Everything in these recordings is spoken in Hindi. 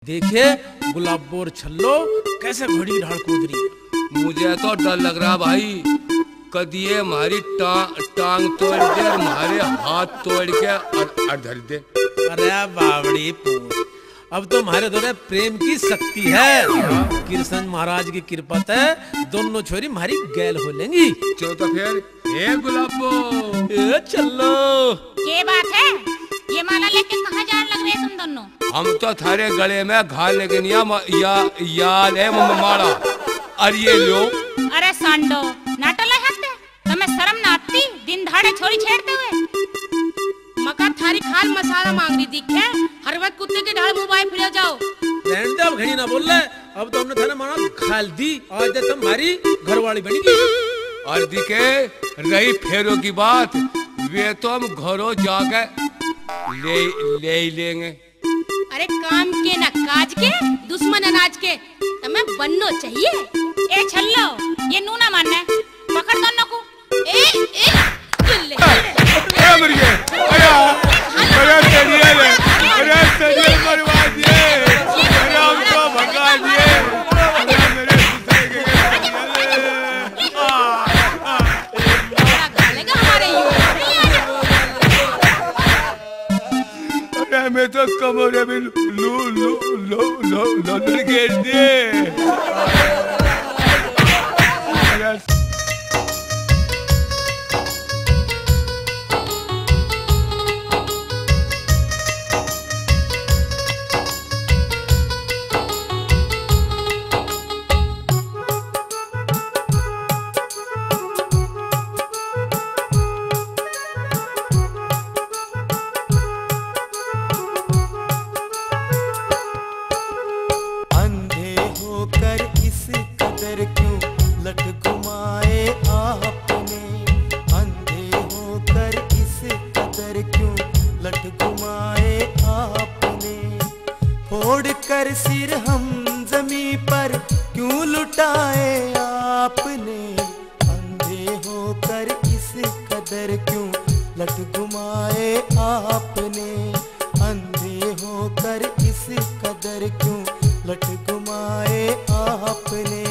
देखिए गुलाबो और छल्लो कैसे घड़ी ढाल कूद रही है। मुझे तो डर लग रहा भाई, कदी ये हमारी टांग तोड़ दे, हमारे हाथ तोड़ के धर दे। अरे बावड़ी पूछ, अब तो हमारे दोनों प्रेम की शक्ति है। कृष्ण महाराज की कृपा है, दोनों छोरी हमारी गैल हो लेंगी। चलो तो फिर ए गुलाबो चलो। ये बात है, ये माला लेके कहाँ जाने लग रहे तुम दोनों? हम तो थारे गले में घाल लेकिन याद है माला। अरे ये लो। अरे सांडो नाटला हत्ते, तुम्हें शर्म ना आती दिन दहाड़े छोरी छेड़ते हुए? मका थारी खाल मसाला मांग रही थी क्या? हर वक्त कुत्ते के ढाल मोबाइल फिर जाओ। रहने दे, अब घड़ी ना बोल ले। अब तो हमने थाने माना खाल दी, आज तक तुम्हारी घरवाली बनेगी। और दिखे रही फेरों की बात, वे तो हम घरों जाके ले लेंगे। अरे काम के ना काज के, दुश्मन अनाज के, तुम्हें बनना चाहिए। ए छल्लो, ये नूना मानना है, पकड़ दोनों को। मैं तो कमरे में लो गिर दिए। कर सिर हम जमी पर क्यों लुटाए आपने, अंधे होकर इस कदर क्यों लट घुमाए आपने, अंधे होकर इस कदर क्यों लट घुमाए आपने।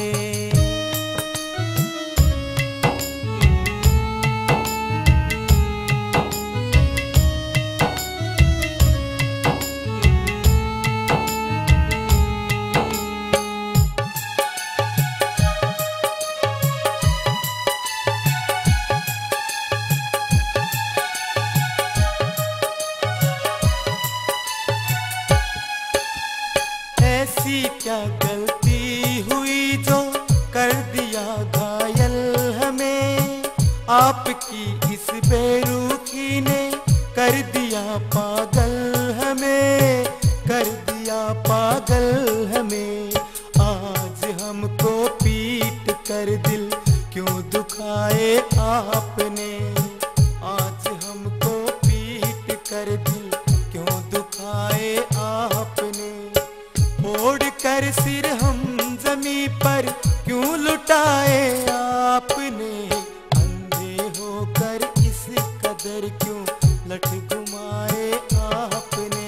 ऐसी क्या गलती हुई जो कर दिया घायल हमें, आपकी इस बेरुखी ने कर दिया पागल हमें, कर दिया पागल हमें। आज हमको पीट कर दिल क्यों दुखाए आपने, आज हमको पीट कर दिल क्यों दुखाए आपने। ओढ़ कर सिर हम जमी पर क्यों लुटाए आपने, अंधे होकर इस कदर क्यों लट घुमाए आपने।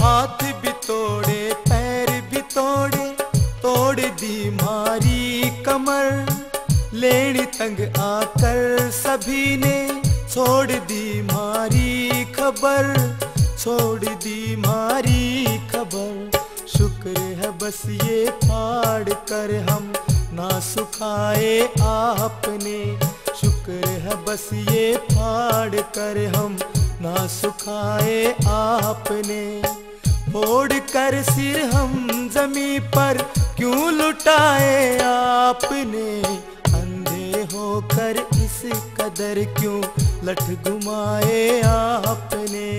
हाथ भी तोड़े पैर भी तोड़े, तोड़ दी मारी कमर, लेनी तंग आकर सभी ने छोड़ दी मारी खबर, छोड़ दी मारी खबर। शुक्र है बस ये फाड़ कर हम ना सुखाए आपने, शुक्र है बस ये फाड़ कर हम ना सुखाए आपने। ओढ़ कर सिर हम जमी पर क्यों लुटाए आपने, अंधे होकर इस कदर क्यों लट घुमाए आपने।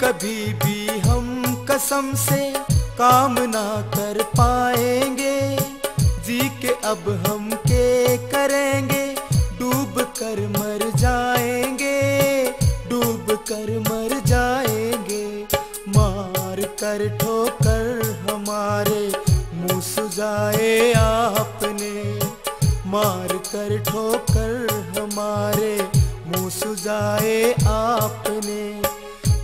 कभी भी हम कसम से काम ना कर पाएंगे। जी के अब हम के करेंगे, डूब कर मर जाएंगे, डूब कर मर जाएंगे। मार कर ठोकर हमारे मुँह सुझाए आपने, मार कर ठोकर हमारे मुँह सुझाए आपने।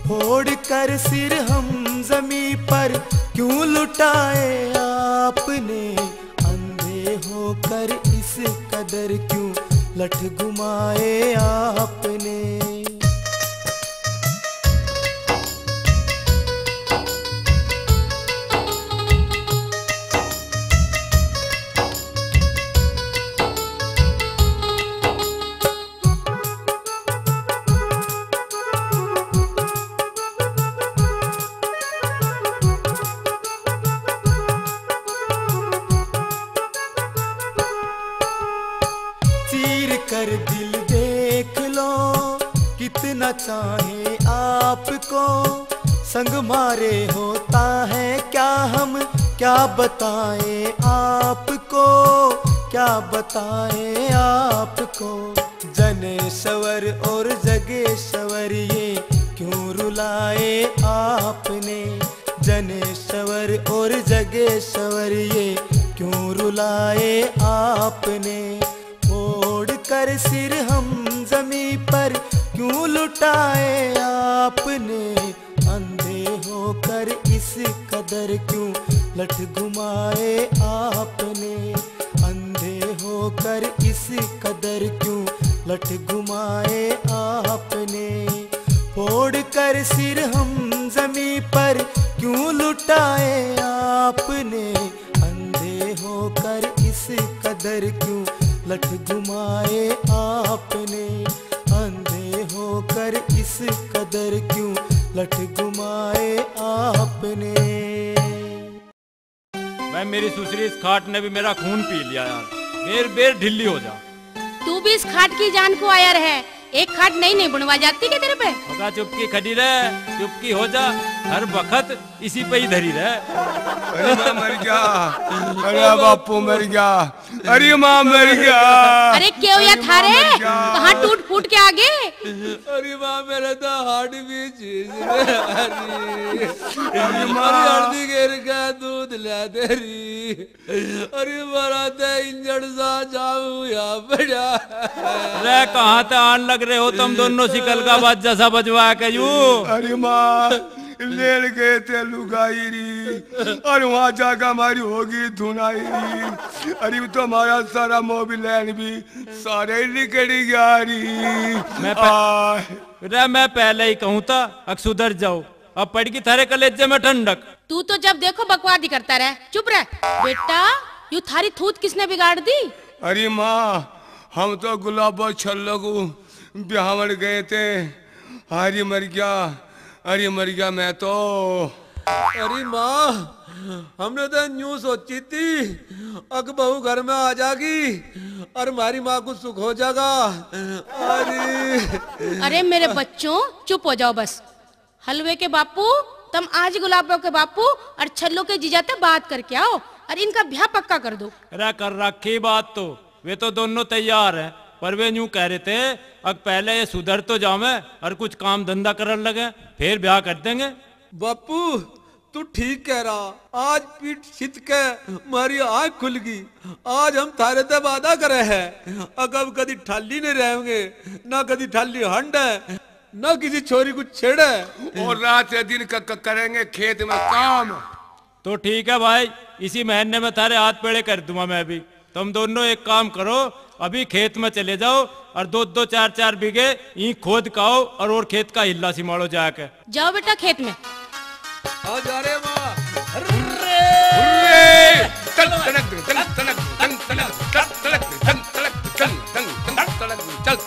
फोड़ कर सिर हम जमी पर क्यों लुटाए आपने, अंधे होकर इस कदर क्यों लठ घुमाए आपने। कर दिल देख लो कितना चाहे आपको, संग मारे होता है क्या हम क्या बताएं आपको, क्या बताएं आपको। जनेश्वर और जगेश्वर ये क्यों रुलाए आपने, जनेश्वर और जगेश्वर ये क्यों रुलाए आपने। फोड़ कर सिर हम जमी पर क्यों लुटाए आपने, अंधे होकर इस कदर क्यों लठ घुमाए आपने, अंधे होकर इस कदर क्यों लठ घुमाए आपने। फोड़ कर सिर हम जमी पर क्यों लुटाए आपने, अंधे होकर इस कदर क्यों लठ घुमाए आपने, अंधे होकर इस कदर क्यों लठ घुमाए आपने। मैं मेरी सुसरी इस खाट ने भी मेरा खून पी लिया यार, बेर बेर ढिल्ली हो जा। तू भी इस खाट की जान को आयर है, एक खाट नहीं बनवा जाती क्या तेरे पे? होगा चुपकी खड़ी रह, चुपकी हो जा, हर वक्त इसी पे ही धरी रह। अरे माँ मर गया, अरे बापू मर गया, अरे माँ मर गया। अरे क्यों या थारे कहाँ टूट फूट के आगे? अरे माँ मेरा तो हार्ट भी चीज अरे माँ हल्दी गिर का दूध ला तेरी, अरे मारा तो इंजन सा जाऊँ या बजा। रे कहाँ ते आन लग रहे हो तुम दोनों, शिकल का बात जैसा बजवा के यूं। अरे माँ ले गए थे लुगाई री, और वहाँ जाकर हमारी होगी धुनाई री। अरे तो हमारा सारा मोबिल भी सारे निकल गया री। मैं पहले ही कहूँ था अब सुधर जाओ, अब पड़ गई थारे कलेजे में ठंडक। तू तो जब देखो बकवादी करता रहे, चुप रह बेटा। यू थारी थूत किसने बिगाड़ दी? अरे माँ हम तो गुलाब और छल्लो को ब्याहवर गए थे, हारी मर गया, अरे मर गया मैं तो। अरे माँ हमने तो न्यू सोची थी अग बहू घर में आ जागी और हमारी माँ को सुख हो जाएगा। अरे मेरे बच्चों चुप हो जाओ बस। हलवे के बापू तुम आज गुलाबों के बापू और छल्लो के जीजा से बात करके आओ और इनका ब्याह पक्का कर दो। अरे कर रखी बात तो, वे तो दोनों तैयार हैं, पर वे यूं कह रहे थे अब पहले ये सुधर तो जावे और कुछ काम धंधा करने लगे फिर ब्याह कर देंगे। बापू तू ठीक कह रहा, आज पीठ छित के हमारी आँख खुल गई। आज हम थारे ते वादा करे हैं अगर कभी ठाली नहीं रहेंगे, ना कभी ठाली हंड है, ना किसी छोरी को छेड़े, और रात या दिन करेंगे खेत में काम। तो ठीक है भाई, इसी महीने में थारे हाथ पेड़े कर दूंगा मैं भी। तुम दोनों एक काम करो, अभी खेत में चले जाओ और 2-2 4-4 बीघे ईंट खोद काओ और खेत का हिल्ला सिमाड़ो जाके। जाओ बेटा खेत में। आ जा रे माँ। चल